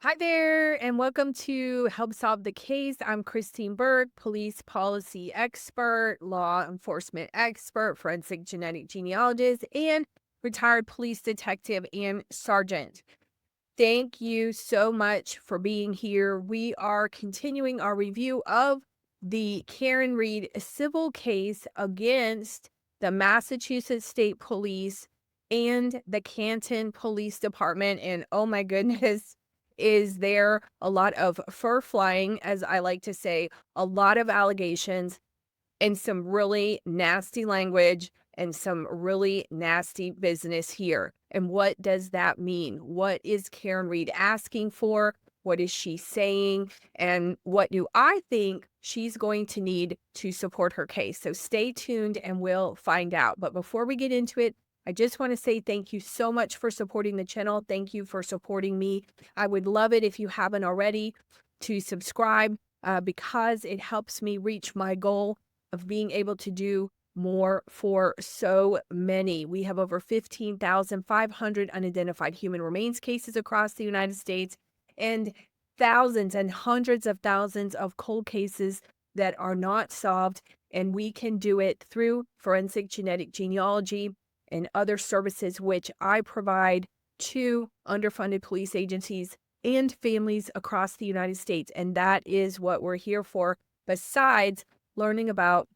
Hi there, and welcome to Help Solve the Case. I'm Christine Berg, police policy expert, law enforcement expert, forensic genetic genealogist, and retired police detective and sergeant. Thank you so much for being here. We are continuing our review of the Karen Reed civil case against the Massachusetts State Police and the Canton Police Department. And oh my goodness, is there a lot of fur flying, as I like to say, a lot of allegations and some really nasty language and some really nasty business here. And what does that mean? What is Karen Reed asking for? What is she saying? And what do I think she's going to need to support her case? So stay tuned and we'll find out. But before we get into it, I just want to say thank you so much for supporting the channel. Thank you for supporting me. I would love it if you haven't already to subscribe because it helps me reach my goal of being able to do more for so many. We have over 15,500 unidentified human remains cases across the United States and thousands and hundreds of thousands of cold cases that are not solved. And we can do it through forensic genetic genealogy and other services which I provide to underfunded police agencies and families across the United States. And that is what we're here for, besides learning about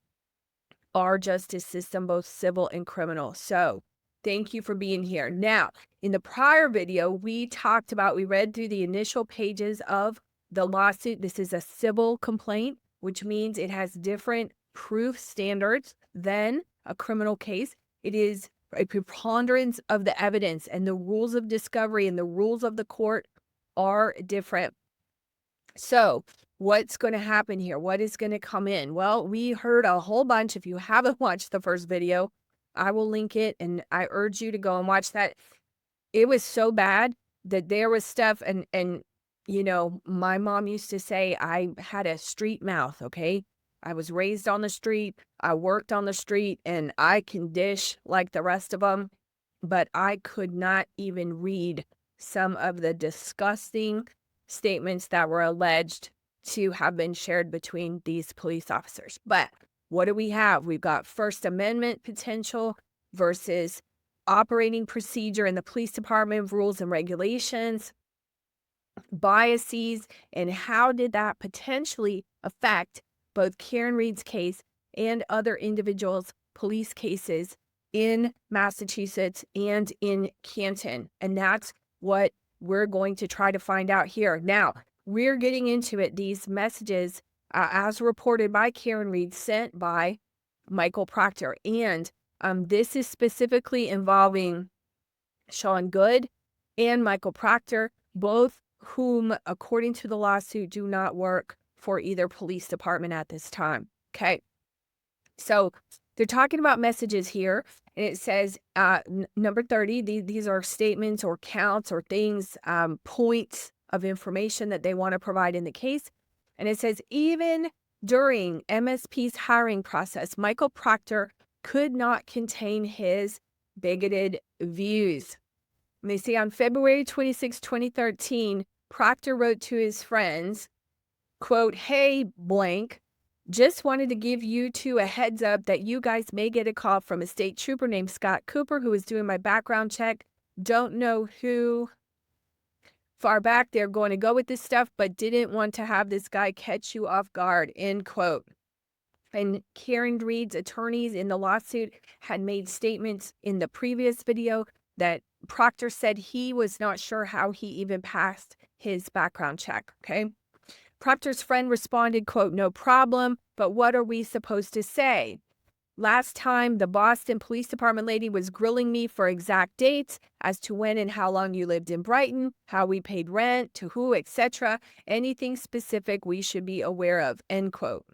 our justice system, both civil and criminal. So thank you for being here. Now, in the prior video, we read through the initial pages of the lawsuit. This is a civil complaint, which means it has different proof standards than a criminal case. It is a preponderance of the evidence, and the rules of discovery and the rules of the court are different. So what's going to happen here? What is going to come in? Well, we heard a whole bunch. If you haven't watched the first video, I will link it, and I urge you to go and watch that. It was so bad that there was stuff, and my mom used to say I had a street mouth, okay? I was raised on the street, I worked on the street, and I can dish like the rest of them, but I could not even read some of the disgusting statements that were alleged to have been shared between these police officers. But what do we have? We've got First Amendment potential versus operating procedure in the police department, rules and regulations, biases, and how did that potentially affect both Karen Reed's case and other individuals' police cases in Massachusetts and in Canton. And that's what we're going to try to find out here. Now, we're getting into it. These messages, as reported by Karen Reed, sent by Michael Proctor. And this is specifically involving Sean Goode and Michael Proctor, both whom, according to the lawsuit, do not work for either police department at this time. Okay. So they're talking about messages here, and it says number 30, these are statements or counts or things, points of information that they want to provide in the case. And it says, even during MSP's hiring process, Michael Proctor could not contain his bigoted views. And they say on February 26, 2013, Proctor wrote to his friends, quote, "Hey, blank, just wanted to give you two a heads up that you guys may get a call from a state trooper named Scott Cooper who is doing my background check. Don't know who far back they're going to go with this stuff, but didn't want to have this guy catch you off guard," end quote. And Karen Reed's attorneys in the lawsuit had made statements in the previous video that Proctor said he was not sure how he even passed his background check, okay? Proctor's friend responded, quote, "No problem, but what are we supposed to say? Last time, the Boston Police Department lady was grilling me for exact dates as to when and how long you lived in Brighton, how we paid rent, to who, etc. Anything specific we should be aware of," end quote.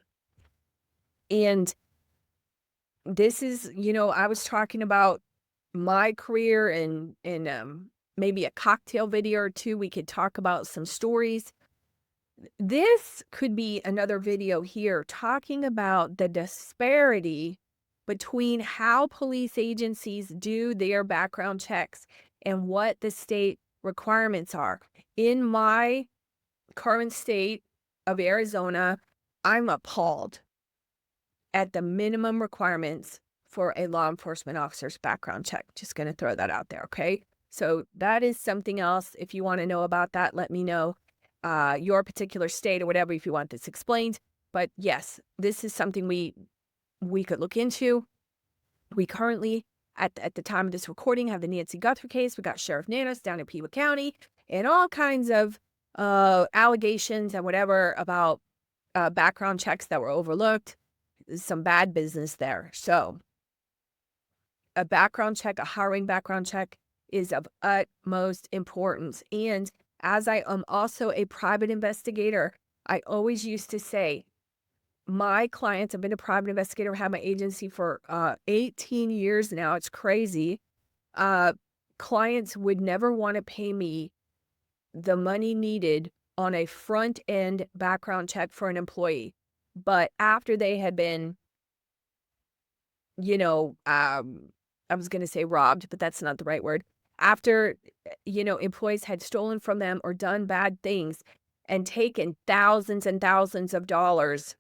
And this is, I was talking about my career and maybe a cocktail video or two. We could talk about some stories. This could be another video here talking about the disparity between how police agencies do their background checks and what the state requirements are. In my current state of Arizona, I'm appalled at the minimum requirements for a law enforcement officer's background check. Just going to throw that out there, okay? So that is something else. If you want to know about that, let me know your particular state or whatever if you want this explained. But yes, this is something we could look into. We currently, at the time of this recording, have the Nancy Guthrie case. We got Sheriff Nanos down in Pewa County and all kinds of allegations and whatever about background checks that were overlooked. Some bad business there. So a background check, a hiring background check is of utmost importance. And as I am also a private investigator, I always used to say, my clients, I've been a private investigator, had my agency for 18 years now. It's crazy. Clients would never want to pay me the money needed on a front end background check for an employee. But after they had been, I was going to say robbed, but that's not the right word. After, employees had stolen from them or done bad things and taken thousands and thousands of dollars,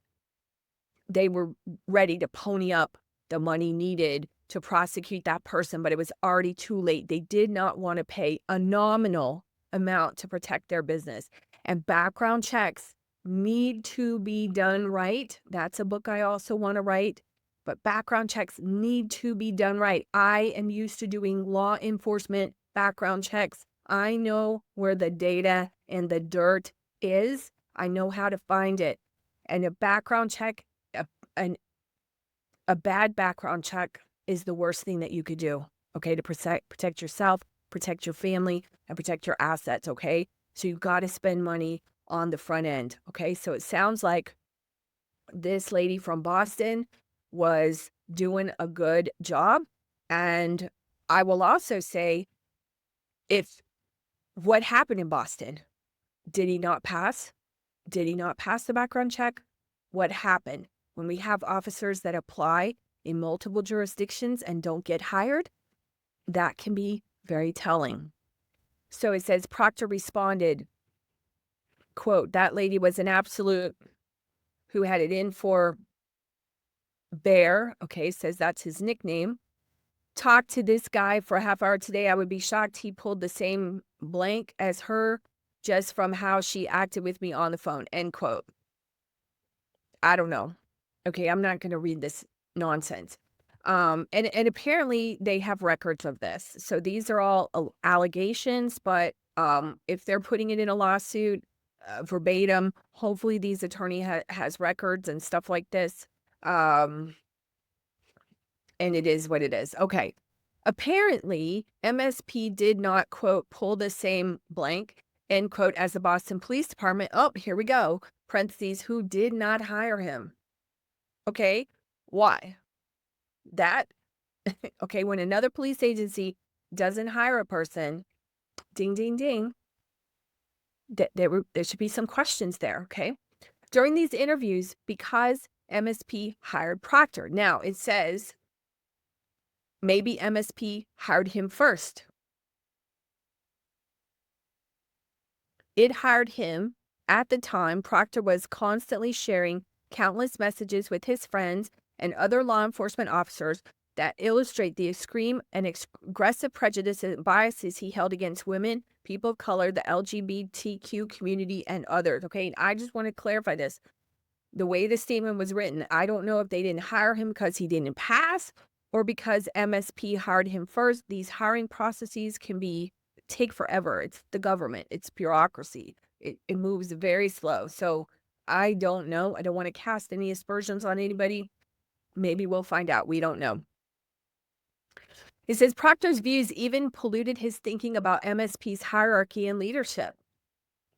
they were ready to pony up the money needed to prosecute that person, but it was already too late. They did not want to pay a nominal amount to protect their business. And background checks need to be done right. That's a book I also want to write. But background checks need to be done right. I am used to doing law enforcement background checks. I know where the data and the dirt is. I know how to find it. And a background check, a bad background check is the worst thing that you could do, okay, to protect yourself, protect your family, and protect your assets, okay? So you've got to spend money on the front end, okay? So it sounds like this lady from Boston was doing a good job. And I will also say, what happened in Boston? Did he not pass? Did he not pass the background check? What happened? When we have officers that apply in multiple jurisdictions and don't get hired, that can be very telling. So it says Proctor responded, quote, "That lady was an absolute who had it in for Bear." Okay, says that's his nickname. "Talked to this guy for a half hour today. I would be shocked he pulled the same blank as her just from how she acted with me on the phone," end quote. I don't know. Okay, I'm not going to read this nonsense. And apparently they have records of this. So these are all allegations, but if they're putting it in a lawsuit verbatim, hopefully these attorney has records and stuff like this. And it is what it is. Okay. Apparently, MSP did not, quote, pull the same blank, end quote, as the Boston Police Department. Oh, here we go. Parentheses, who did not hire him. Okay. Why? Okay, when another police agency doesn't hire a person, ding, ding, ding, there should be some questions there, okay? During these interviews, because MSP hired Proctor. Now, it says maybe MSP hired him first. It hired him at the time. Proctor was constantly sharing countless messages with his friends and other law enforcement officers that illustrate the extreme and aggressive prejudices and biases he held against women, people of color, the LGBTQ community, and others. Okay, and I just want to clarify this. The way the statement was written, I don't know if they didn't hire him because he didn't pass or because MSP hired him first. These hiring processes can take forever. It's the government. It's bureaucracy. It moves very slow. So I don't know. I don't want to cast any aspersions on anybody. Maybe we'll find out. We don't know. It says Proctor's views even polluted his thinking about MSP's hierarchy and leadership.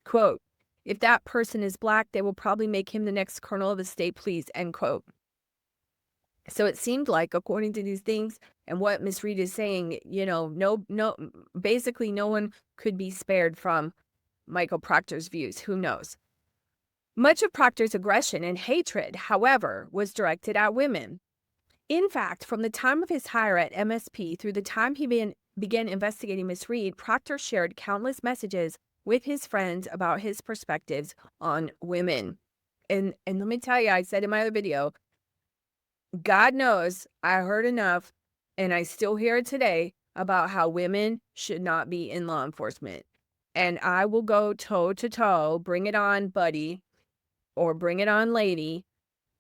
Quote, "If that person is Black, they will probably make him the next colonel of the state police," end quote. So it seemed like, according to these things and what Ms. Reed is saying, basically no one could be spared from Michael Proctor's views. Who knows? Much of Proctor's aggression and hatred, however, was directed at women. In fact, from the time of his hire at MSP through the time he began investigating Miss Reed, Proctor shared countless messages with his friends about his perspectives on women. And let me tell you, I said in my other video, God knows I heard enough, and I still hear it today, about how women should not be in law enforcement. And I will go toe to toe, bring it on, buddy, or bring it on, lady,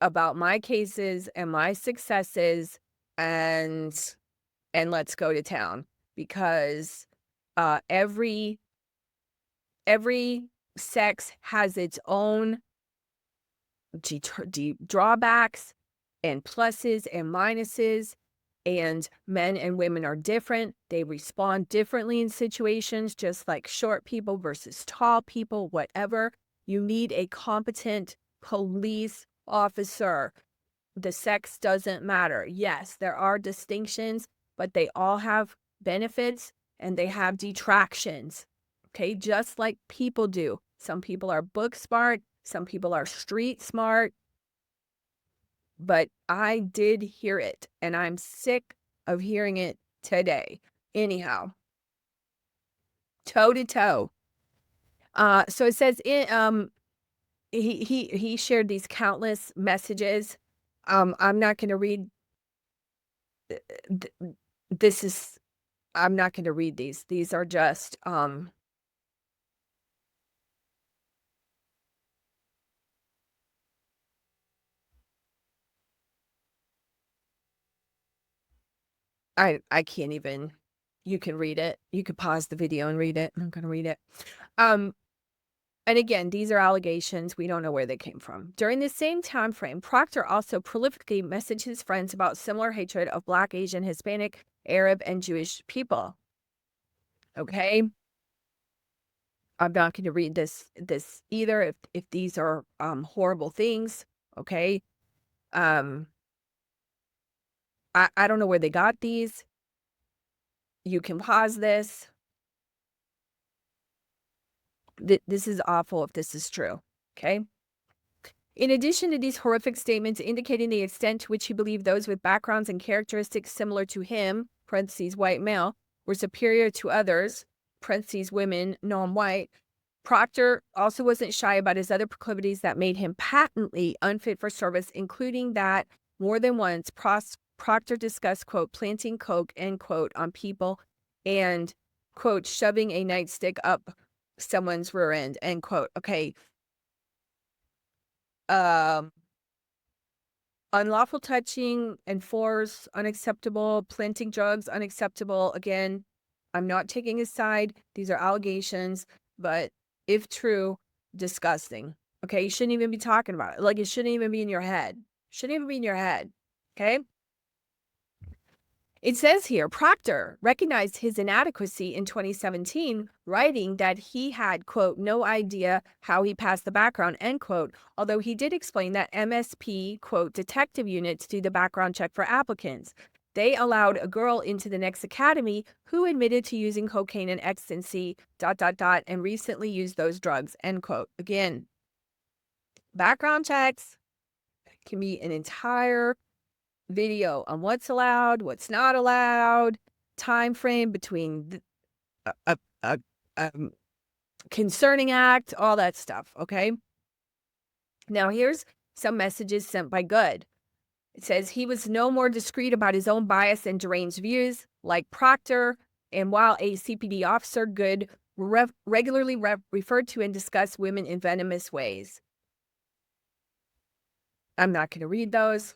about my cases and my successes, and let's go to town, because every sex has its own drawbacks and pluses and minuses, and men and women are different. They respond differently in situations, just like short people versus tall people, whatever. You need a competent police officer. The sex doesn't matter. Yes, there are distinctions, but they all have benefits and they have detractions. Okay, just like people do. Some people are book smart, some people are street smart, but I did hear it, and I'm sick of hearing it today. Anyhow, toe to toe. So it says he shared these countless messages. I'm not going to read. This is. I'm not going to read these. These are just I can't even. You can read it. You could pause the video and read it. I'm going to read it. And again, these are allegations. We don't know where they came from. During the same time frame, Proctor also prolifically messaged his friends about similar hatred of Black, Asian, Hispanic, Arab, and Jewish people. Okay? I'm not going to read this either if these are horrible things. Okay? I don't know where they got these. You can pause this. This is awful if this is true. Okay? In addition to these horrific statements indicating the extent to which he believed those with backgrounds and characteristics similar to him, parentheses white male, were superior to others, parentheses women, non-white, Proctor also wasn't shy about his other proclivities that made him patently unfit for service, including that more than once Proctor discussed, quote, planting coke, end quote, on people and, quote, shoving a nightstick up someone's rear end, end quote. Okay. Unlawful touching and force, unacceptable. Planting drugs, unacceptable. Again, I'm not taking his side. These are allegations, but if true, disgusting. Okay, you shouldn't even be talking about it. Like, it shouldn't even be in your head. Shouldn't even be in your head. Okay? It says here, Proctor recognized his inadequacy in 2017, writing that he had, quote, no idea how he passed the background, end quote, although he did explain that MSP, quote, detective units do the background check for applicants. They allowed a girl into the next academy who admitted to using cocaine and ecstasy, ... and recently used those drugs, end quote. Again, background checks can be an entire video on what's allowed, what's not allowed, time frame between a concerning act, all that stuff, okay? Now, here's some messages sent by Goode. It says he was no more discreet about his own bias and deranged views, like Proctor, and while a CPD officer, Goode regularly referred to and discussed women in venomous ways. I'm not going to read those.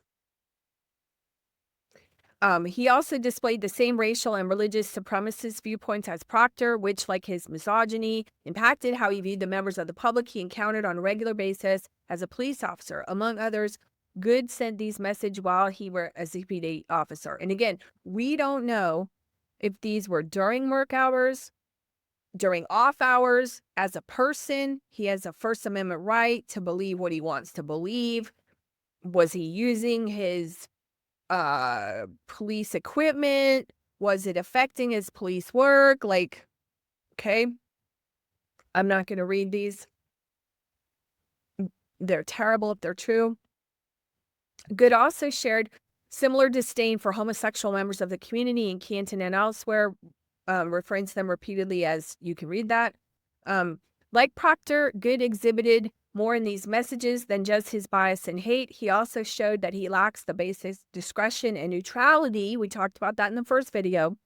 He also displayed the same racial and religious supremacist viewpoints as Proctor, which, like his misogyny, impacted how he viewed the members of the public he encountered on a regular basis as a police officer. Among others, Goode sent these messages while he were a CPD officer. And again, we don't know if these were during work hours, during off hours. As a person, he has a First Amendment right to believe what he wants to believe. Was he using his police equipment? Was it affecting his police work? Like, okay, I'm not going to read these. They're terrible if they're true. Goode also shared similar disdain for homosexual members of the community in Canton and elsewhere, referenced them repeatedly, as you can read that. Like Proctor, Goode exhibited more in these messages than just his bias and hate. He also showed that he lacks the basic discretion and neutrality, we talked about that in the first video,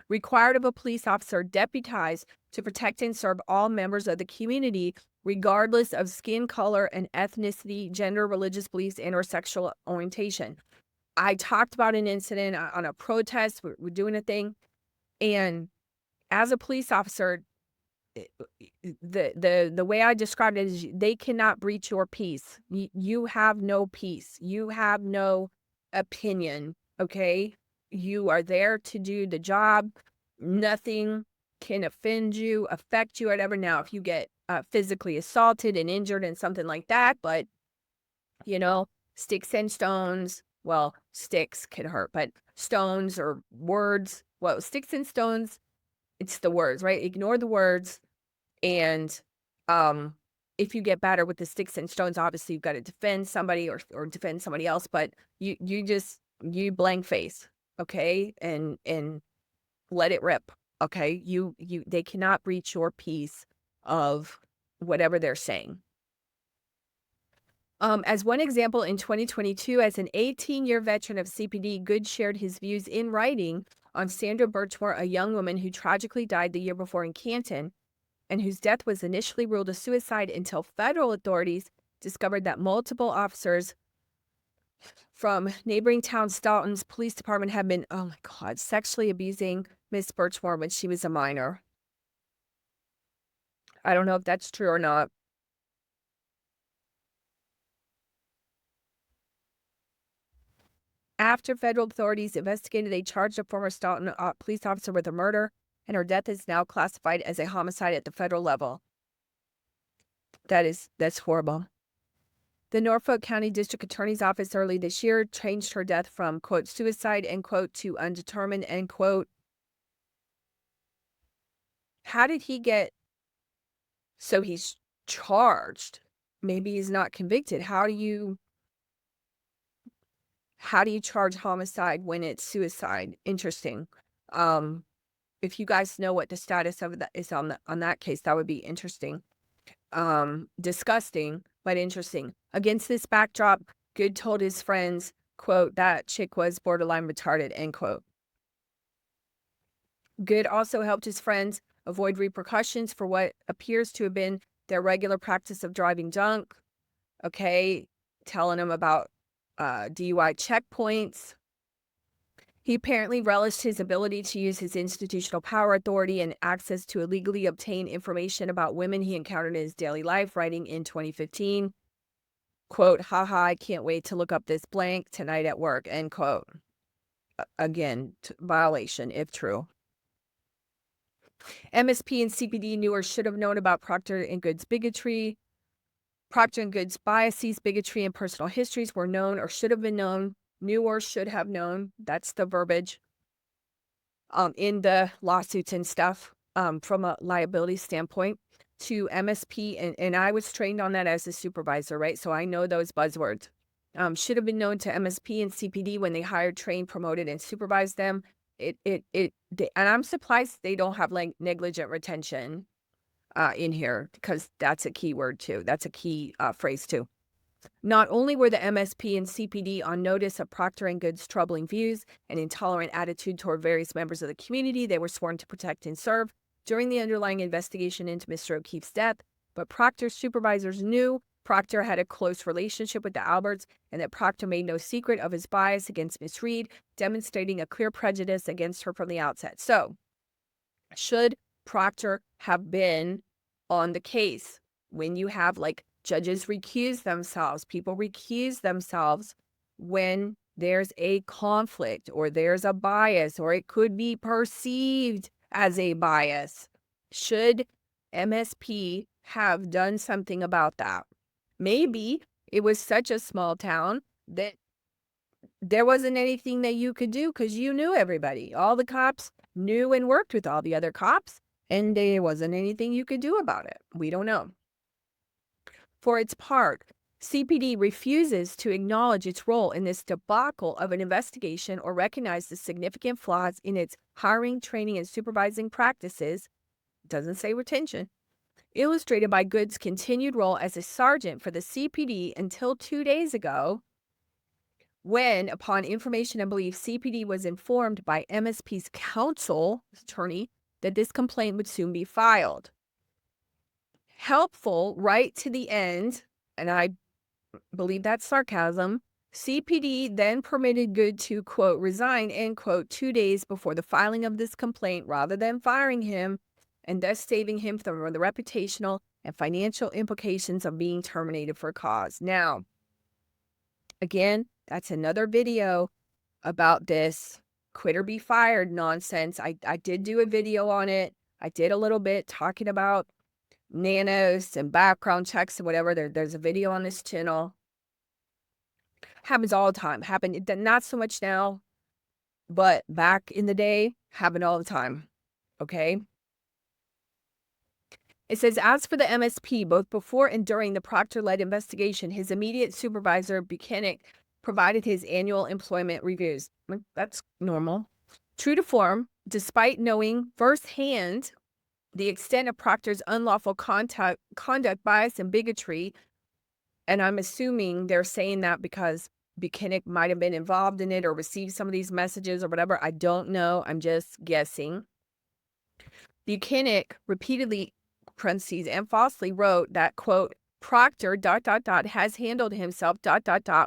required of a police officer deputized to protect and serve all members of the community, regardless of skin color and ethnicity, gender, religious beliefs, and or sexual orientation. I talked about an incident on a protest. We're doing a thing. And as a police officer, the way I described it is they cannot breach your peace. You have no peace. You have no opinion, okay? You are there to do the job. Nothing can offend you, affect you, whatever. Now, if you get physically assaulted and injured and something like that, but, sticks and stones, well, sticks can hurt, but stones or words, well, sticks and stones, it's the words, right? Ignore the words. And if you get battered with the sticks and stones, obviously you've got to defend somebody or defend somebody else, but you blank face, okay? And let it rip, okay? They cannot breach your peace of whatever they're saying. As one example, in 2022, as an 18-year veteran of CPD, Goode shared his views in writing on Sandra Birchmore, a young woman who tragically died the year before in Canton, and whose death was initially ruled a suicide until federal authorities discovered that multiple officers from neighboring town Staunton's police department had been, oh my God, sexually abusing Miss Birchmore when she was a minor. I don't know if that's true or not. After federal authorities investigated, they charged a former Staunton police officer with a murder, and her death is now classified as a homicide at the federal level. That's horrible. The Norfolk County District Attorney's Office early this year changed her death from, quote, suicide, end quote, to undetermined, end quote. How did he get, so he's charged, maybe he's not convicted. How do you charge homicide when it's suicide? Interesting. If you guys know what the status of that is on that case, that would be interesting. Disgusting, but interesting. Against this backdrop, Goode told his friends, quote, that chick was borderline retarded, end quote. Goode also helped his friends avoid repercussions for what appears to have been their regular practice of driving drunk, okay, telling them about DUI checkpoints. He apparently relished his ability to use his institutional power, authority, and access to illegally obtain information about women he encountered in his daily life, writing in 2015, quote, haha, I can't wait to look up this blank tonight at work, end quote. Again, violation, if true. MSP and CPD knew or should have known about Proctor and Goode's bigotry. Proctor and Goode's biases, bigotry, and personal histories were known or should have been known. Knew or should have known. That's the verbiage in the lawsuits and stuff from a liability standpoint to MSP. And I was trained on that as a supervisor, right? So I know those buzzwords. Should have been known to MSP and CPD when they hired, trained, promoted, and supervised them. And I'm surprised they don't have like negligent retention in here, because that's a key word too. That's a key phrase too. Not only were the MSP and CPD on notice of Proctor and Goode's troubling views and intolerant attitude toward various members of the community they were sworn to protect and serve during the underlying investigation into Mr. O'Keefe's death, but Proctor's supervisors knew Proctor had a close relationship with the Alberts and that Proctor made no secret of his bias against Miss Reed, demonstrating a clear prejudice against her from the outset. So, should Proctor have been on the case when you have like judges recuse themselves, people recuse themselves when there's a conflict or there's a bias or it could be perceived as a bias? Should MSP have done something about that? Maybe it was such a small town that there wasn't anything that you could do because you knew everybody. All the cops knew and worked with all the other cops, and there wasn't anything you could do about it. We don't know. For its part, CPD refuses to acknowledge its role in this debacle of an investigation or recognize the significant flaws in its hiring, training, and supervising practices. Doesn't say retention. Illustrated by Goode's continued role as a sergeant for the CPD until 2 days ago, when, upon information and belief, CPD was informed by MSP's counsel, attorney, that this complaint would soon be filed. Helpful right to the end, and I believe that's sarcasm, CPD then permitted Goode to, quote, resign, end quote, 2 days before the filing of this complaint rather than firing him, and thus saving him from the reputational and financial implications of being terminated for cause. Now, again, that's another video about this quit or be fired nonsense. I did do a video on it. I did a little bit talking about nanos and background checks and whatever. There's a video on this channel. Happens all the time. Happened not so much now, but back in the day, happened all the time. Okay. It says, as for the MSP, both before and during the Proctor-led investigation, his immediate supervisor, Buchanan, provided his annual employment reviews. That's normal. True to form, despite knowing firsthand the extent of Proctor's unlawful conduct, bias, and bigotry, and I'm assuming they're saying that because Buchanan might have been involved in it or received some of these messages or whatever. I don't know. I'm just guessing. Buchanan repeatedly, parentheses, and falsely wrote that, quote, Proctor, has handled himself,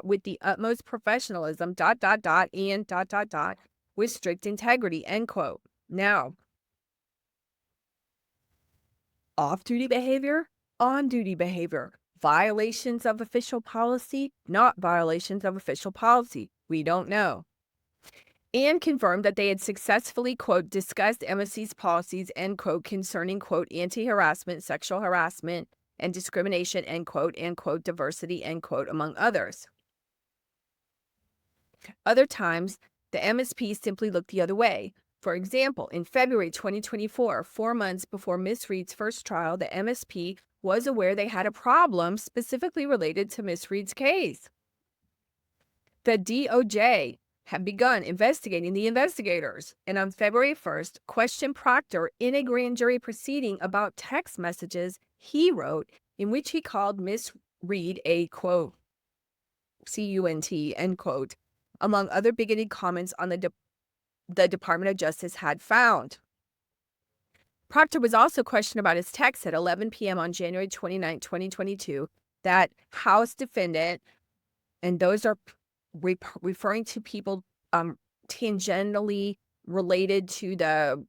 with the utmost professionalism, and, with strict integrity, end quote. Now, off-duty behavior, on-duty behavior, violations of official policy, not violations of official policy. We don't know. And confirmed that they had successfully, quote, discussed MSC's policies, end quote, concerning, quote, anti-harassment, sexual harassment, and discrimination, end quote, diversity, end quote, among others. Other times, the MSP simply looked the other way. For example, in February 2024, 4 months before Miss Reed's first trial, the MSP was aware they had a problem specifically related to Miss Reed's case. The DOJ had begun investigating the investigators, and on February 1st, questioned Proctor in a grand jury proceeding about text messages he wrote in which he called Miss Reed a, quote, C-U-N-T, end quote, among other bigoted comments on the Department of Justice had found. Proctor was also questioned about his text at 11 p.m. on January 29, 2022, that House defendant, and those are referring to people tangentially related to the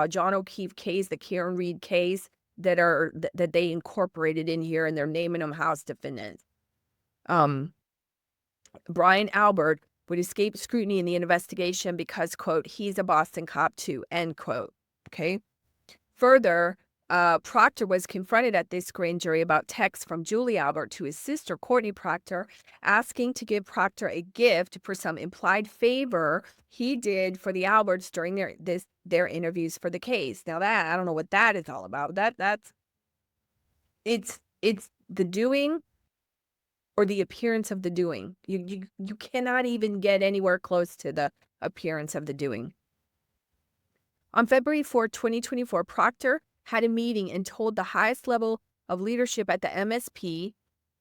John O'Keefe case, the Karen Reed case, that they incorporated in here, and they're naming them House defendants. Brian Albert would escape scrutiny in the investigation because, quote, he's a Boston cop too, end quote. Okay. Further, Proctor was confronted at this grand jury about texts from Julie Albert to his sister, Courtney Proctor, asking to give Proctor a gift for some implied favor he did for the Alberts during their interviews for the case. Now that, I don't know what that is all about. It's the doing or the appearance of the doing. You cannot even get anywhere close to the appearance of the doing. On February 4, 2024, Proctor had a meeting and told the highest level of leadership at the MSP,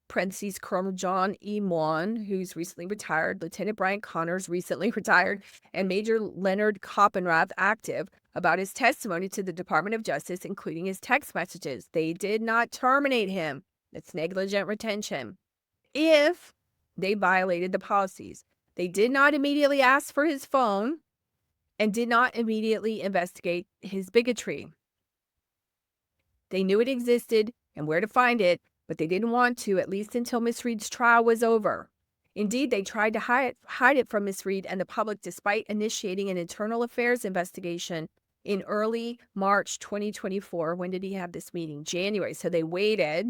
parentheses, Colonel John E. Mwan, who's recently retired, Lieutenant Brian Connors, recently retired, and Major Leonard Koppenrath, active, about his testimony to the Department of Justice, including his text messages. They did not terminate him. It's negligent retention. If they violated the policies. They did not immediately ask for his phone and did not immediately investigate his bigotry. They knew it existed and where to find it, but they didn't want to, at least until Miss Reed's trial was over. Indeed, they tried to hide it from Miss Reed and the public despite initiating an internal affairs investigation in early March 2024. When did he have this meeting? January. So they waited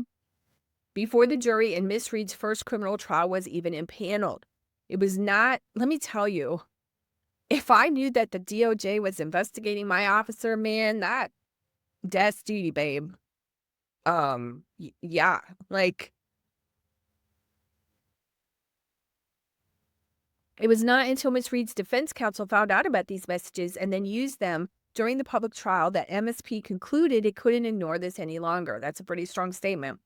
before the jury in Miss Reed's first criminal trial was even impaneled. It was not, let me tell you, if I knew that the DOJ was investigating my officer, man, that's duty, babe. Yeah, like, It was not until Ms. Reed's defense counsel found out about these messages and then used them during the public trial that MSP concluded it couldn't ignore this any longer. That's a pretty strong statement.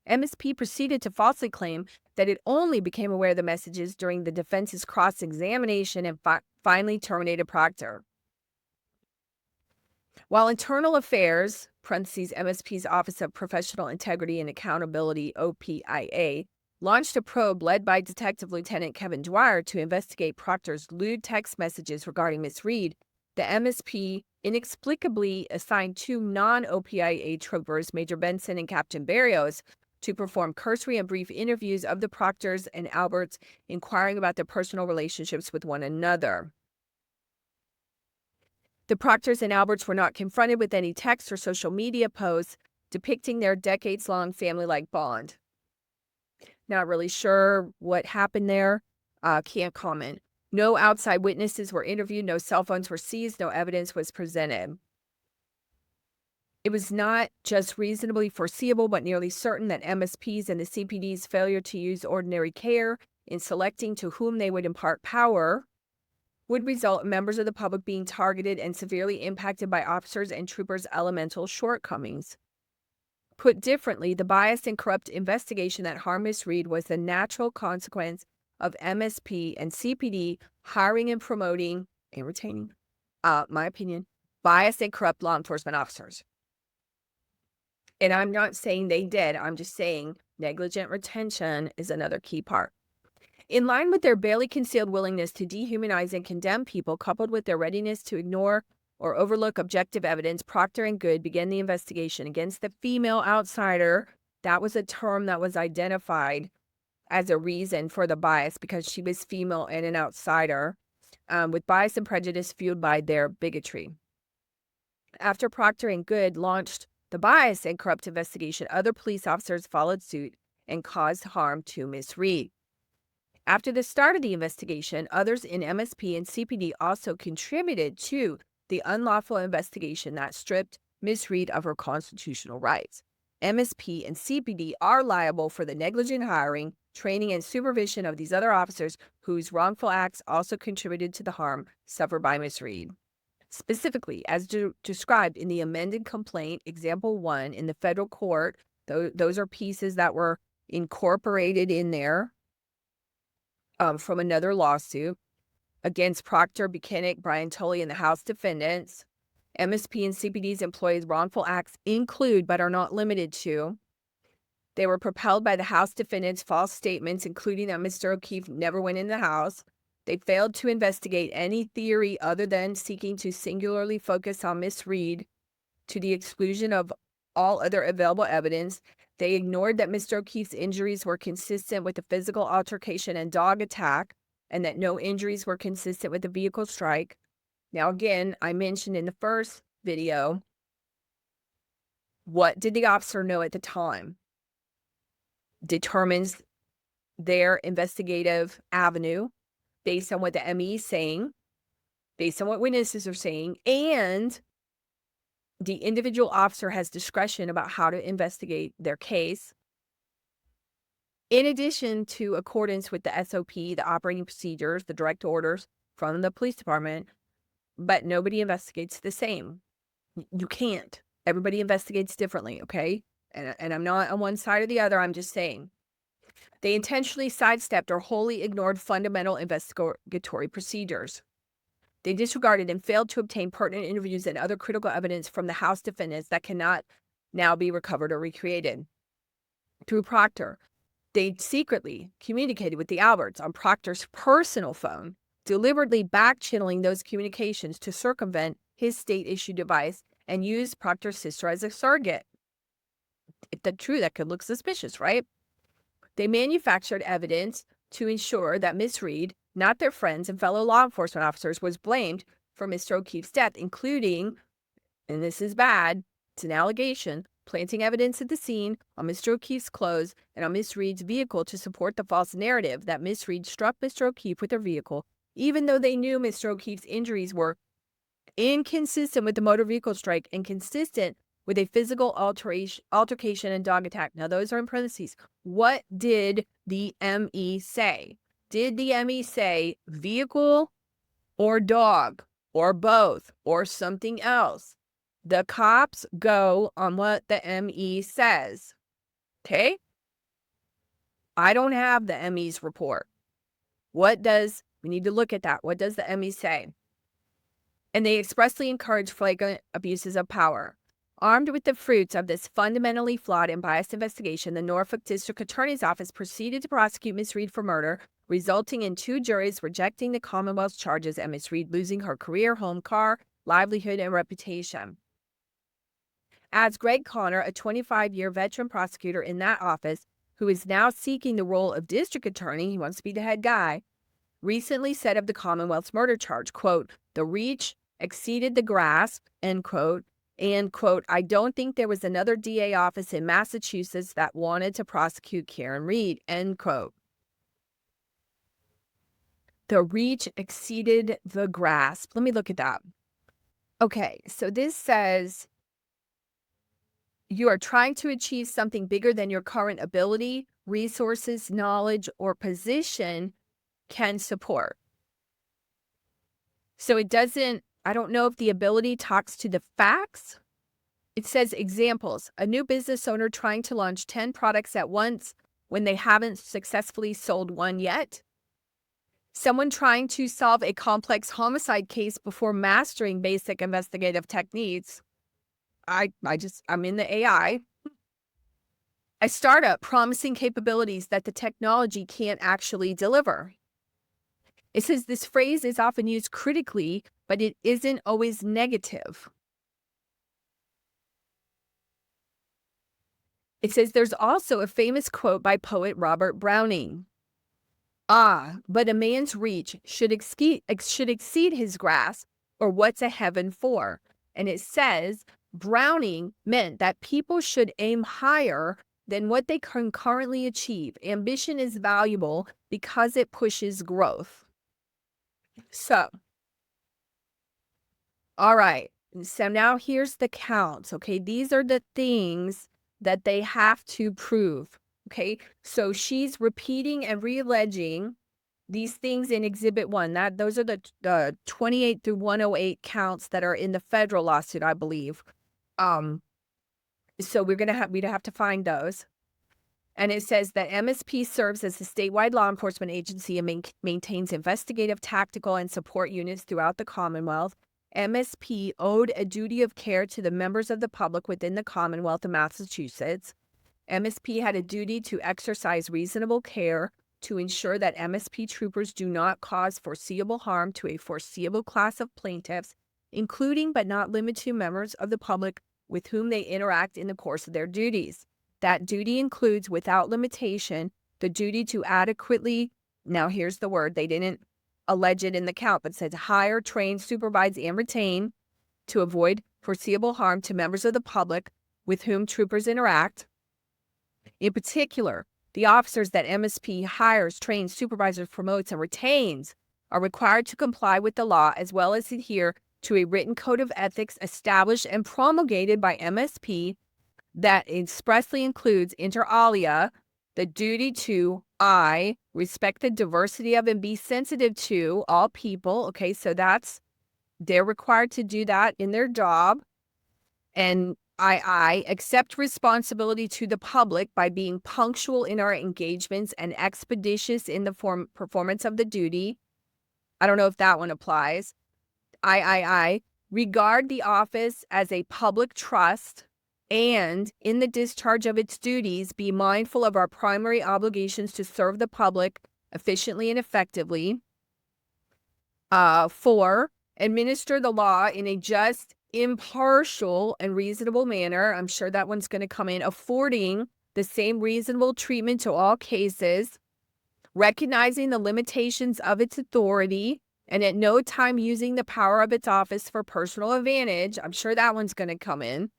MSP proceeded to falsely claim that it only became aware of the messages during the defense's cross-examination and finally terminated Proctor. While Internal Affairs, parentheses, MSP's Office of Professional Integrity and Accountability, OPIA, launched a probe led by Detective Lieutenant Kevin Dwyer to investigate Proctor's lewd text messages regarding Ms. Reed, the MSP inexplicably assigned two non-OPIA troopers, Major Benson and Captain Barrios, to perform cursory and brief interviews of the Proctors and Alberts, inquiring about their personal relationships with one another. The Proctors and Alberts were not confronted with any text or social media posts depicting their decades-long family-like bond. Not really sure what happened there. Can't comment. No outside witnesses were interviewed. No cell phones were seized. No evidence was presented. It was not just reasonably foreseeable, but nearly certain that MSP's and the CPD's failure to use ordinary care in selecting to whom they would impart power would result in members of the public being targeted and severely impacted by officers' and troopers' elemental shortcomings. Put differently, the biased and corrupt investigation that harmed Ms. Reed was the natural consequence of MSP and CPD hiring and promoting and retaining, my opinion, biased and corrupt law enforcement officers. And I'm not saying they did. I'm just saying negligent retention is another key part. In line with their barely concealed willingness to dehumanize and condemn people, coupled with their readiness to ignore or overlook objective evidence, Proctor and Goode began the investigation against the female outsider. That was a term that was identified as a reason for the bias because she was female and an outsider, with bias and prejudice fueled by their bigotry. After Proctor and Goode launched the bias and corrupt investigation, other police officers followed suit and caused harm to Ms. Reed. After the start of the investigation, others in MSP and CPD also contributed to the unlawful investigation that stripped Ms. Reed of her constitutional rights. MSP and CPD are liable for the negligent hiring, training, and supervision of these other officers whose wrongful acts also contributed to the harm suffered by Ms. Reed. Specifically, as described in the amended complaint, Example 1 in the federal court, those are pieces that were incorporated in there from another lawsuit against Proctor, Buchanan, Brian Tolley, and the House defendants. MSP and CPD's employees' wrongful acts include, but are not limited to, they were propelled by the House defendants' false statements, including that Mr. O'Keefe never went in the house. They failed to investigate any theory other than seeking to singularly focus on Ms. Reed to the exclusion of all other available evidence. They ignored that Mr. O'Keefe's injuries were consistent with the physical altercation and dog attack, and that no injuries were consistent with the vehicle strike. Now, again, I mentioned in the first video, what did the officer know at the time determines their investigative avenue based on what the ME is saying, based on what witnesses are saying, and the individual officer has discretion about how to investigate their case. In addition to accordance with the SOP, the operating procedures, the direct orders from the police department, but nobody investigates the same. You can't. Everybody investigates differently, okay? And I'm not on one side or the other. I'm just saying. They intentionally sidestepped or wholly ignored fundamental investigatory procedures. They disregarded and failed to obtain pertinent interviews and other critical evidence from the House defendants that cannot now be recovered or recreated. Through Proctor, they secretly communicated with the Alberts on Proctor's personal phone, deliberately back-channeling those communications to circumvent his state-issued device and use Proctor's sister as a surrogate. If that's true, that could look suspicious, right? They manufactured evidence to ensure that Ms. Reed, not their friends and fellow law enforcement officers, was blamed for Mr. O'Keefe's death, including, and this is bad, it's an allegation, planting evidence at the scene on Mr. O'Keefe's clothes and on Ms. Reed's vehicle to support the false narrative that Ms. Reed struck Mr. O'Keefe with her vehicle, even though they knew Mr. O'Keefe's injuries were inconsistent with the motor vehicle strike and consistent with a physical altercation and dog attack. Now, those are in parentheses. What did the ME say? Did the ME say vehicle or dog or both or something else? The cops go on what the ME says. Okay? I don't have the ME's report. We need to look at that. What does the ME say? And they expressly encourage flagrant abuses of power. Armed with the fruits of this fundamentally flawed and biased investigation, the Norfolk District Attorney's Office proceeded to prosecute Miss Reed for murder, resulting in 2 juries rejecting the Commonwealth's charges and Miss Reed losing her career, home, car, livelihood, and reputation. As Greg Connor, a 25-year veteran prosecutor in that office, who is now seeking the role of district attorney, he wants to be the head guy, recently said of the Commonwealth's murder charge, quote, "The reach exceeded the grasp," end quote, and, quote, "I don't think there was another DA office in Massachusetts that wanted to prosecute Karen Reed," end quote. The reach exceeded the grasp. Let me look at that. Okay, so this says you are trying to achieve something bigger than your current ability, resources, knowledge, or position can support. So it doesn't, I don't know if the ability talks to the facts. It says examples, a new business owner trying to launch 10 products at once when they haven't successfully sold one yet. Someone trying to solve a complex homicide case before mastering basic investigative techniques. I'm in the AI. A startup promising capabilities that the technology can't actually deliver. It says this phrase is often used critically, but it isn't always negative. It says there's also a famous quote by poet Robert Browning. But a man's reach should exceed his grasp, or what's a heaven for? And it says Browning meant that people should aim higher than what they can currently achieve. Ambition is valuable because it pushes growth. So, all right. So now here's the counts. Okay. These are the things that they have to prove. Okay. So she's repeating and realleging these things in Exhibit 1. Those are the 28 through 108 counts that are in the federal lawsuit, I believe. So we'd have to find those. And it says that MSP serves as a statewide law enforcement agency and maintains investigative, tactical, and support units throughout the Commonwealth. MSP owed a duty of care to the members of the public within the Commonwealth of Massachusetts. MSP had a duty to exercise reasonable care to ensure that MSP troopers do not cause foreseeable harm to a foreseeable class of plaintiffs, including but not limited to members of the public with whom they interact in the course of their duties. That duty includes, without limitation, the duty to adequately, now here's the word, they didn't allege it in the count, but said hire, train, supervise, and retain to avoid foreseeable harm to members of the public with whom troopers interact. In particular, the officers that MSP hires, trains, supervises, promotes, and retains are required to comply with the law as well as adhere to a written code of ethics established and promulgated by MSP that expressly includes, inter alia, the duty to, I, respect the diversity of and be sensitive to all people. Okay, so they're required to do that in their job. And I accept responsibility to the public by being punctual in our engagements and expeditious in the performance of the duty. I don't know if that one applies. I regard the office as a public trust and, in the discharge of its duties, be mindful of our primary obligations to serve the public efficiently and effectively. 4, administer the law in a just, impartial, and reasonable manner. I'm sure that one's going to come in. Affording the same reasonable treatment to all cases, recognizing the limitations of its authority, and at no time using the power of its office for personal advantage. I'm sure that one's going to come in.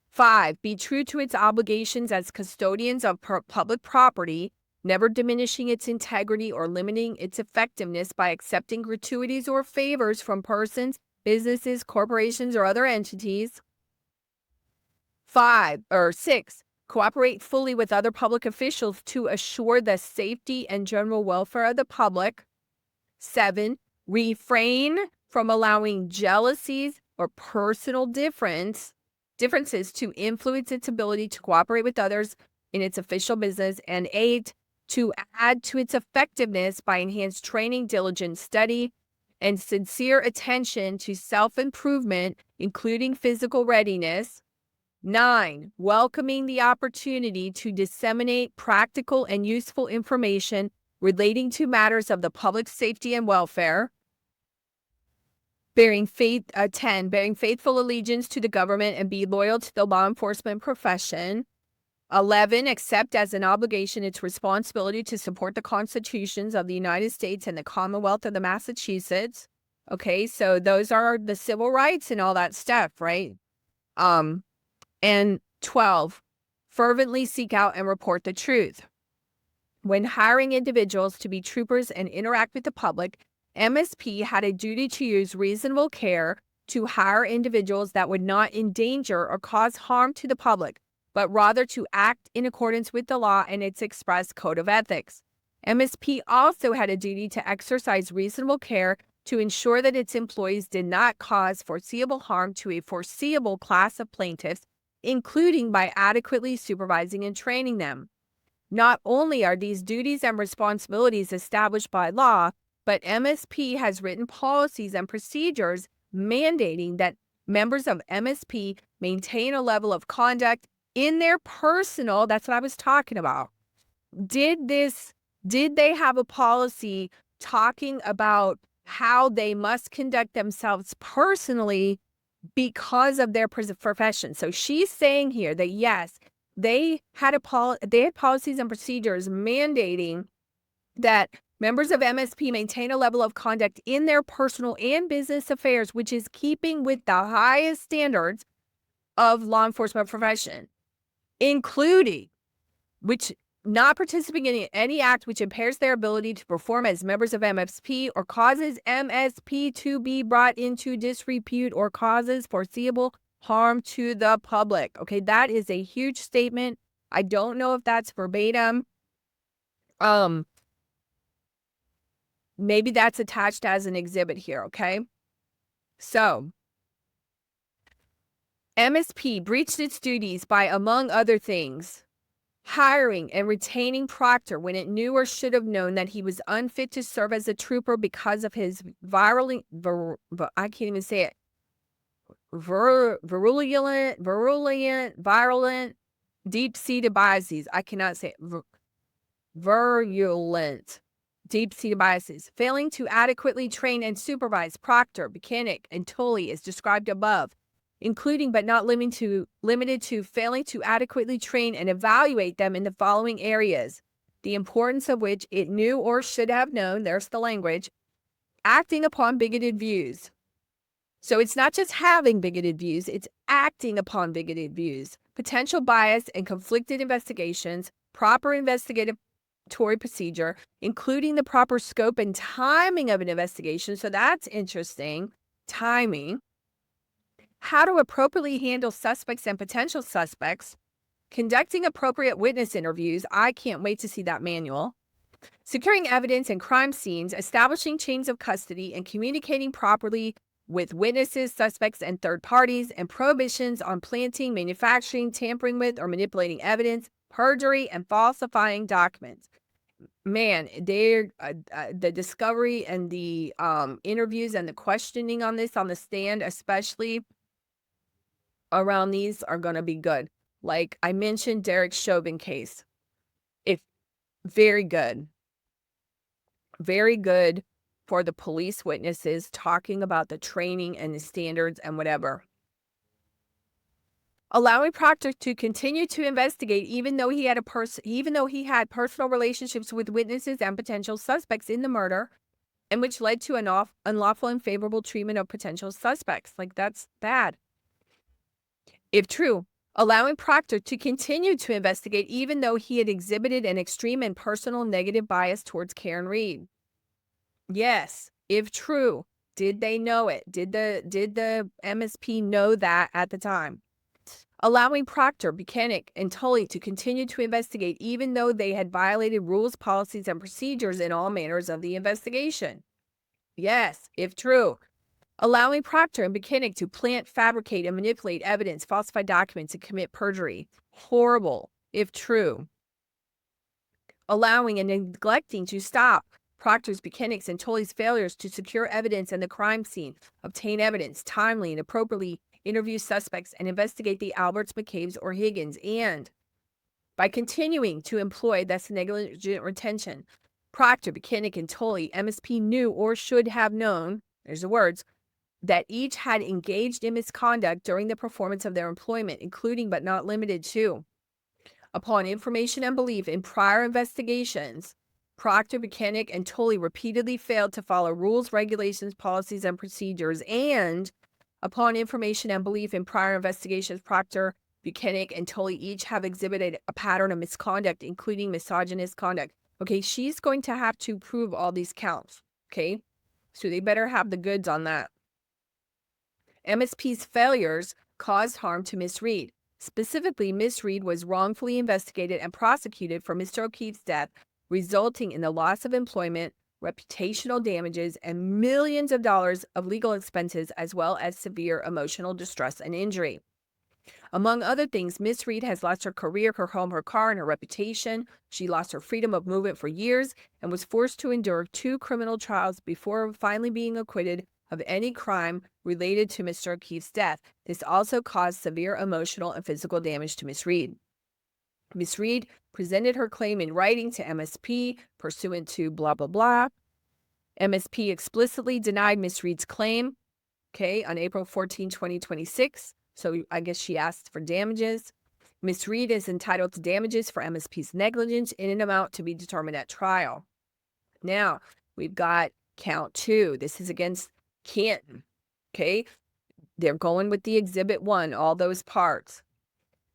5, be true to its obligations as custodians of public property, never diminishing its integrity or limiting its effectiveness by accepting gratuities or favors from persons, businesses, corporations, or other entities. 6, cooperate fully with other public officials to assure the safety and general welfare of the public. 7, refrain from allowing jealousies or personal differences to influence its ability to cooperate with others in its official business. And 8, to add to its effectiveness by enhanced training, diligent study, and sincere attention to self-improvement, including physical readiness. 9, welcoming the opportunity to disseminate practical and useful information relating to matters of the public safety and welfare. 10, bearing faithful allegiance to the government and be loyal to the law enforcement profession. 11, accept as an obligation its responsibility to support the constitutions of the United States and the Commonwealth of the Massachusetts. Okay, so those are the civil rights and all that stuff, right? And 12, fervently seek out and report the truth. When hiring individuals to be troopers and interact with the public, MSP had a duty to use reasonable care to hire individuals that would not endanger or cause harm to the public, but rather to act in accordance with the law and its express code of ethics. MSP also had a duty to exercise reasonable care to ensure that its employees did not cause foreseeable harm to a foreseeable class of plaintiffs, including by adequately supervising and training them. Not only are these duties and responsibilities established by law, but MSP has written policies and procedures mandating that members of MSP maintain a level of conduct in their personal, that's what I was talking about. Did they have a policy talking about how they must conduct themselves personally because of their profession? So she's saying here that yes, they had policies and procedures mandating that members of MSP maintain a level of conduct in their personal and business affairs, which is keeping with the highest standards of law enforcement profession, including not participating in any act which impairs their ability to perform as members of MSP or causes MSP to be brought into disrepute or causes foreseeable harm to the public. Okay, that is a huge statement. I don't know if that's verbatim. Maybe that's attached as an exhibit here, okay? So, MSP breached its duties by, among other things, hiring and retaining Proctor when it knew or should have known that he was unfit to serve as a trooper because of his virulent, deep-seated biases. I cannot say it. Virulent, deep-seated biases. Failing to adequately train and supervise Proctor, Buchanan, and Tully is described above, including but not limited to failing to adequately train and evaluate them in the following areas, the importance of which it knew or should have known, there's the language, acting upon bigoted views. So it's not just having bigoted views, it's acting upon bigoted views, potential bias and conflicted investigations, proper investigatory procedure, including the proper scope and timing of an investigation. So that's interesting. Timing. How to appropriately handle suspects and potential suspects. Conducting appropriate witness interviews. I can't wait to see that manual. Securing evidence in crime scenes, establishing chains of custody, and communicating properly with witnesses, suspects, and third parties, and prohibitions on planting, manufacturing, tampering with, or manipulating evidence, perjury, and falsifying documents. Man, the discovery and the interviews and the questioning on this on the stand, especially around these, are going to be good. Like I mentioned, Derek Chauvin case. Very good. Very good for the police witnesses talking about the training and the standards and whatever. Allowing Proctor to continue to investigate even though he had personal relationships with witnesses and potential suspects in the murder, and which led to an unlawful and favorable treatment of potential suspects. Like, that's bad. If true, allowing Proctor to continue to investigate even though he had exhibited an extreme and personal negative bias towards Karen Reed. Yes, if true, did they know it? Did the MSP know that at the time? allowing Proctor, Buchanan, and Tully to continue to investigate even though they had violated rules, policies, and procedures in all manners of the investigation. Yes, if true. Allowing Proctor and Buchanan to plant, fabricate, and manipulate evidence, falsify documents, and commit perjury. Horrible, if true. Allowing and neglecting to stop Proctor's, Buchanan's, and Tully's failures to secure evidence in the crime scene, obtain evidence, timely and appropriately interview suspects, and investigate the Alberts, McCabe's, or Higgins. And by continuing to employ that's negligent retention, Proctor, Buchanan, and Tully, MSP knew or should have known, there's the words, that each had engaged in misconduct during the performance of their employment, including but not limited to, upon information and belief in prior investigations, Proctor, Buchanan, and Tully repeatedly failed to follow rules, regulations, policies, and procedures, and upon information and belief in prior investigations, Proctor, Buchanan, and Tully each have exhibited a pattern of misconduct, including misogynist conduct. Okay, she's going to have to prove all these counts, okay? So they better have the goods on that. MSP's failures caused harm to Miss Reed. Specifically, Miss Reed was wrongfully investigated and prosecuted for Mr. O'Keefe's death, resulting in the loss of employment, reputational damages, and millions of dollars of legal expenses, as well as severe emotional distress and injury. Among other things, Miss Reed has lost her career, her home, her car, and her reputation. She lost her freedom of movement for years and was forced to endure 2 criminal trials before finally being acquitted of any crime related to Mr. O'Keefe's death. This also caused severe emotional and physical damage to Miss Reed. Miss Reed presented her claim in writing to MSP pursuant to blah, blah, blah. MSP explicitly denied Miss Reed's claim, okay, on April 14, 2026. So I guess she asked for damages. Miss Reed is entitled to damages for MSP's negligence in an amount to be determined at trial. Now, we've got count 2. This is against Canton, okay? They're going with the Exhibit 1, all those parts.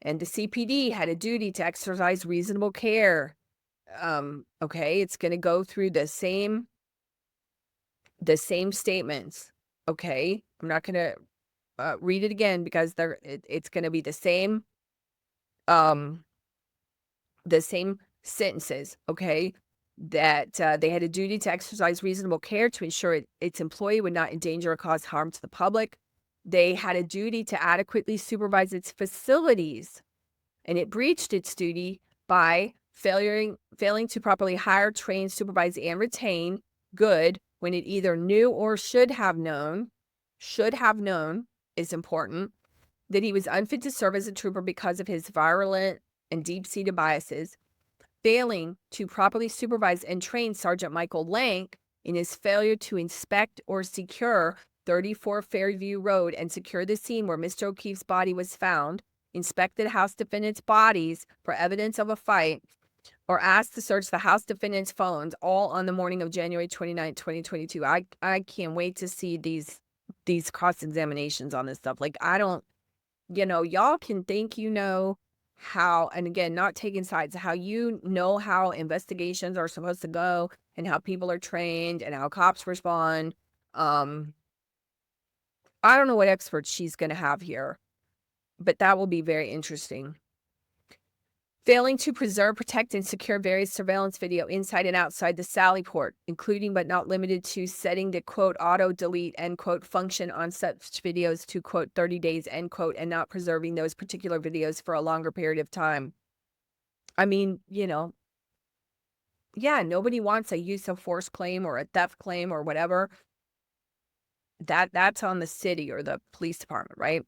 And the CPD had a duty to exercise reasonable care. Okay, it's going to go through the same statements, okay? I'm not going to read it again because it's going to be the same sentences, okay? That they had a duty to exercise reasonable care to ensure its employee would not endanger or cause harm to the public. They had a duty to adequately supervise its facilities, and it breached its duty by failing to properly hire, train, supervise, and retain Goode when it either knew or should have known is important, that he was unfit to serve as a trooper because of his virulent and deep-seated biases, failing to properly supervise and train Sergeant Michael Lank in his failure to inspect or secure 34 Fairview Road and secure the scene where Mr. O'Keefe's body was found, inspected house defendants' bodies for evidence of a fight, or asked to search the house defendants' phones, all on the morning of January 29, 2022. I can't wait to see these cross-examinations on this stuff. Like, I don't, y'all can think how, and again, not taking sides, how how investigations are supposed to go and how people are trained and how cops respond. I don't know what experts she's going to have here, but that will be very interesting. Failing to preserve, protect, and secure various surveillance video inside and outside the Sally Port, including but not limited to setting the, quote, auto-delete, end quote, function on such videos to, quote, 30 days, end quote, and not preserving those particular videos for a longer period of time. I mean, yeah, nobody wants a use of force claim or a theft claim or whatever. That's on the city or the police department, right?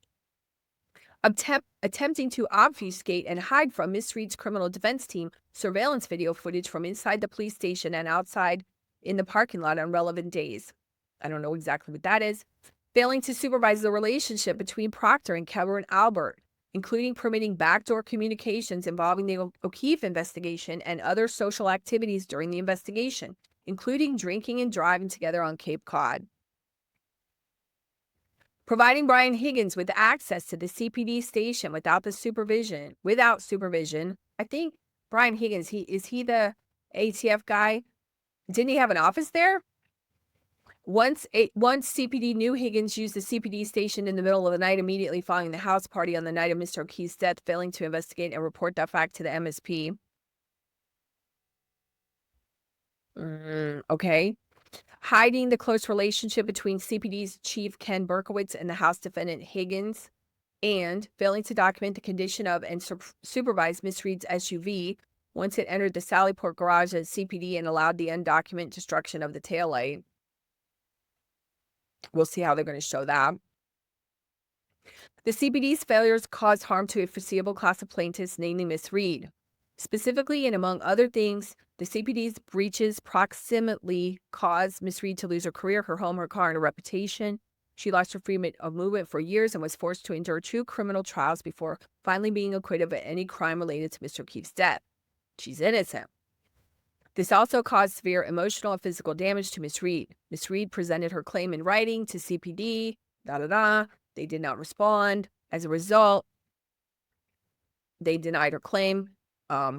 Attempting to obfuscate and hide from Miss Reed's criminal defense team surveillance video footage from inside the police station and outside in the parking lot on relevant days. I don't know exactly what that is. Failing to supervise the relationship between Proctor and Kevin Albert, including permitting backdoor communications involving the O'Keefe investigation and other social activities during the investigation, including drinking and driving together on Cape Cod. Providing Brian Higgins with access to the CPD station without supervision. I think Brian Higgins, is he the ATF guy? Didn't he have an office there? Once CPD knew Higgins used the CPD station in the middle of the night immediately following the house party on the night of Mr. O'Keefe's death, failing to investigate and report that fact to the MSP. Okay. Hiding the close relationship between CPD's chief Ken Berkowitz and the House defendant Higgins, and failing to document the condition of and supervise Miss Reed's SUV once it entered the Sallyport garage at CPD and allowed the undocumented destruction of the taillight. We'll see how they're going to show that. The CPD's failures caused harm to a foreseeable class of plaintiffs, namely Miss Reed. Specifically, and among other things, the CPD's breaches proximately caused Miss Reed to lose her career, her home, her car, and her reputation. She lost her freedom of movement for years and was forced to endure 2 criminal trials before finally being acquitted of any crime related to Mr. O'Keefe's death. She's innocent. This also caused severe emotional and physical damage to Miss Reed. Miss Reed presented her claim in writing to CPD, They did not respond. As a result, they denied her claim.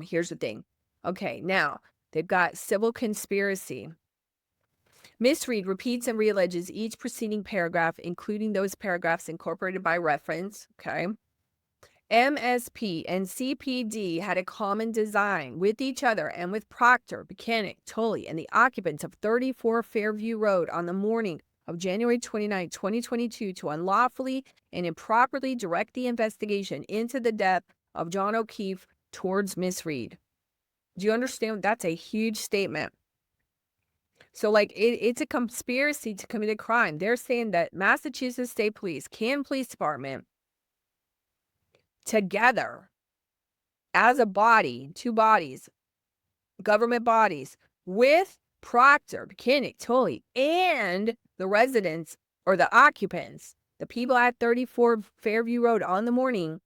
Here's the thing. Okay, now they've got civil conspiracy. Miss Reed repeats and realleges each preceding paragraph, including those paragraphs incorporated by reference. Okay. MSP and CPD had a common design with each other and with Proctor, Mechanic, Tully, and the occupants of 34 Fairview Road on the morning of January 29, 2022 to unlawfully and improperly direct the investigation into the death of John O'Keefe towards Miss Reed. Do you understand? That's a huge statement. So, like, it's a conspiracy to commit a crime. They're saying that Massachusetts State Police, Canton Police Department, together as a body, 2 bodies, government bodies, with Proctor, Mechanic, Tully, and the residents or the occupants, the people at 34 Fairview Road on the morning,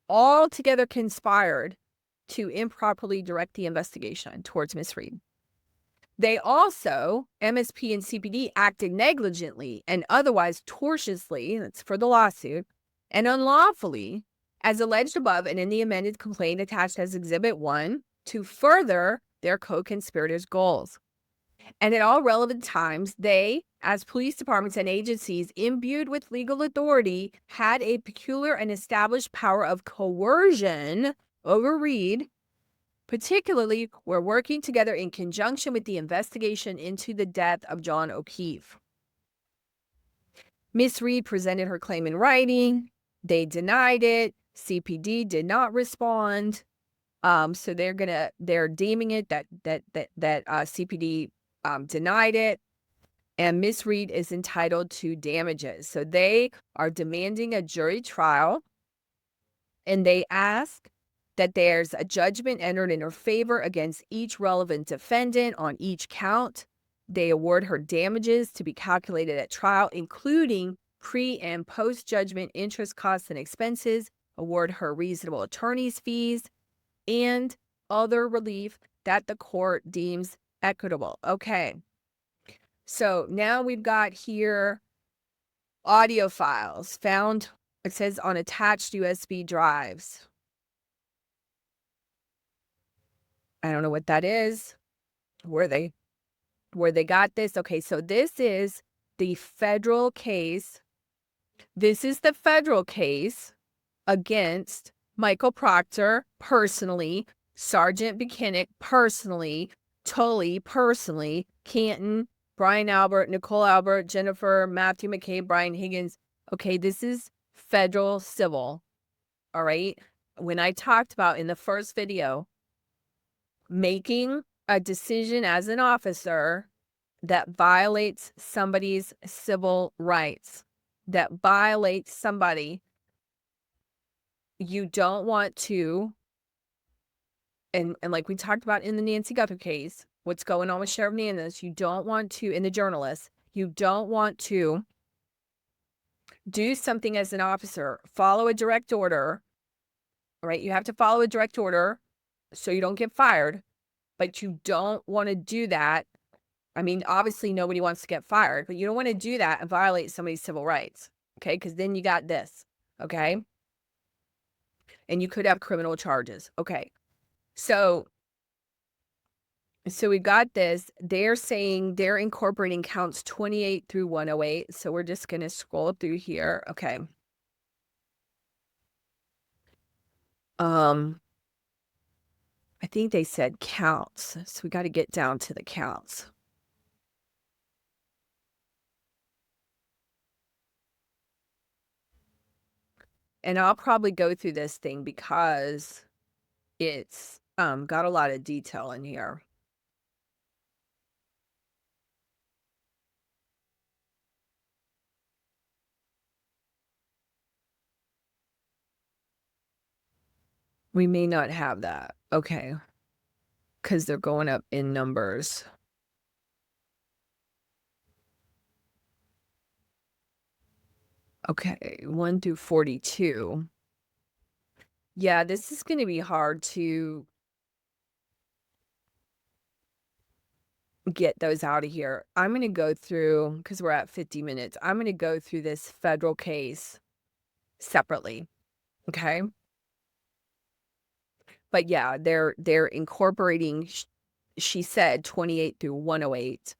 all together conspired to improperly direct the investigation towards Miss Reed. They also, MSP and CPD, acted negligently and otherwise tortiously, that's for the lawsuit, and unlawfully, as alleged above and in the amended complaint attached as Exhibit 1, to further their co-conspirators' goals. And at all relevant times, they, as police departments and agencies imbued with legal authority, had a peculiar and established power of coercion over Reed, particularly where working together in conjunction with the investigation into the death of John O'Keefe. Miss Reed presented her claim in writing. They denied it. CPD did not respond. So they're deeming it that CPD denied it, and Miss Reed is entitled to damages. So they are demanding a jury trial, and they ask that there's a judgment entered in her favor against each relevant defendant on each count. They award her damages to be calculated at trial, including pre- and post-judgment interest, costs, and expenses, award her reasonable attorney's fees, and other relief that the court deems equitable. Okay. So now we've got here audio files found, it says, on attached USB drives. I don't know what that is, where they got this. Okay, so this is the federal case. This is the federal case against Michael Proctor personally, Sergeant Mechanic personally, Tully personally, Canton, Brian Albert, Nicole Albert, Jennifer, Matthew McCabe, Brian Higgins. Okay, this is federal civil. All right. When I talked about in the first video, making a decision as an officer that violates somebody's civil rights, that violates somebody, you don't want to, and like we talked about in the Nancy Guthrie case, what's going on with Sheriff Nanus, you don't want to, in the journalist, you don't want to do something as an officer, follow a direct order, right? You have to follow a direct order so you don't get fired, but you don't want to do that. I mean, obviously nobody wants to get fired, but you don't want to do that and violate somebody's civil rights, okay? Because then you got this, okay? And you could have criminal charges, okay? So So we got this. They're saying they're incorporating counts 28 through 108. So we're just going to scroll through here. Okay. Um, I think they said counts. So we got to get down to the counts. And I'll probably go through this thing because it's got a lot of detail in here. We may not have that. Okay. Because they're going up in numbers. Okay. 1 through 42. Yeah, this is going to be hard to get those out of here. I'm going to go through, because we're at 50 minutes, I'm going to go through this federal case separately. Okay. But yeah, they're incorporating, she said 28 through 108.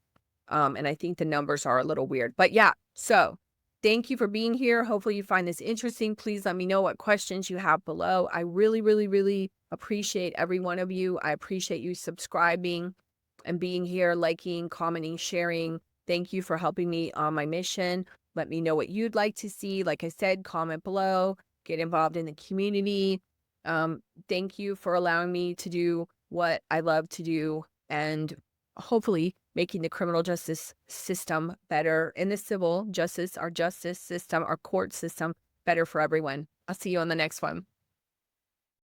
And I think the numbers are a little weird. But yeah, so thank you for being here. Hopefully you find this interesting. Please let me know what questions you have below. I really, really, really appreciate every one of you. I appreciate you subscribing and being here, liking, commenting, sharing. Thank you for helping me on my mission. Let me know what you'd like to see. Like I said, comment below, get involved in the community. Thank you for allowing me to do what I love to do and hopefully making the criminal justice system better in the civil justice, our justice system, our court system better for everyone. I'll see you on the next one.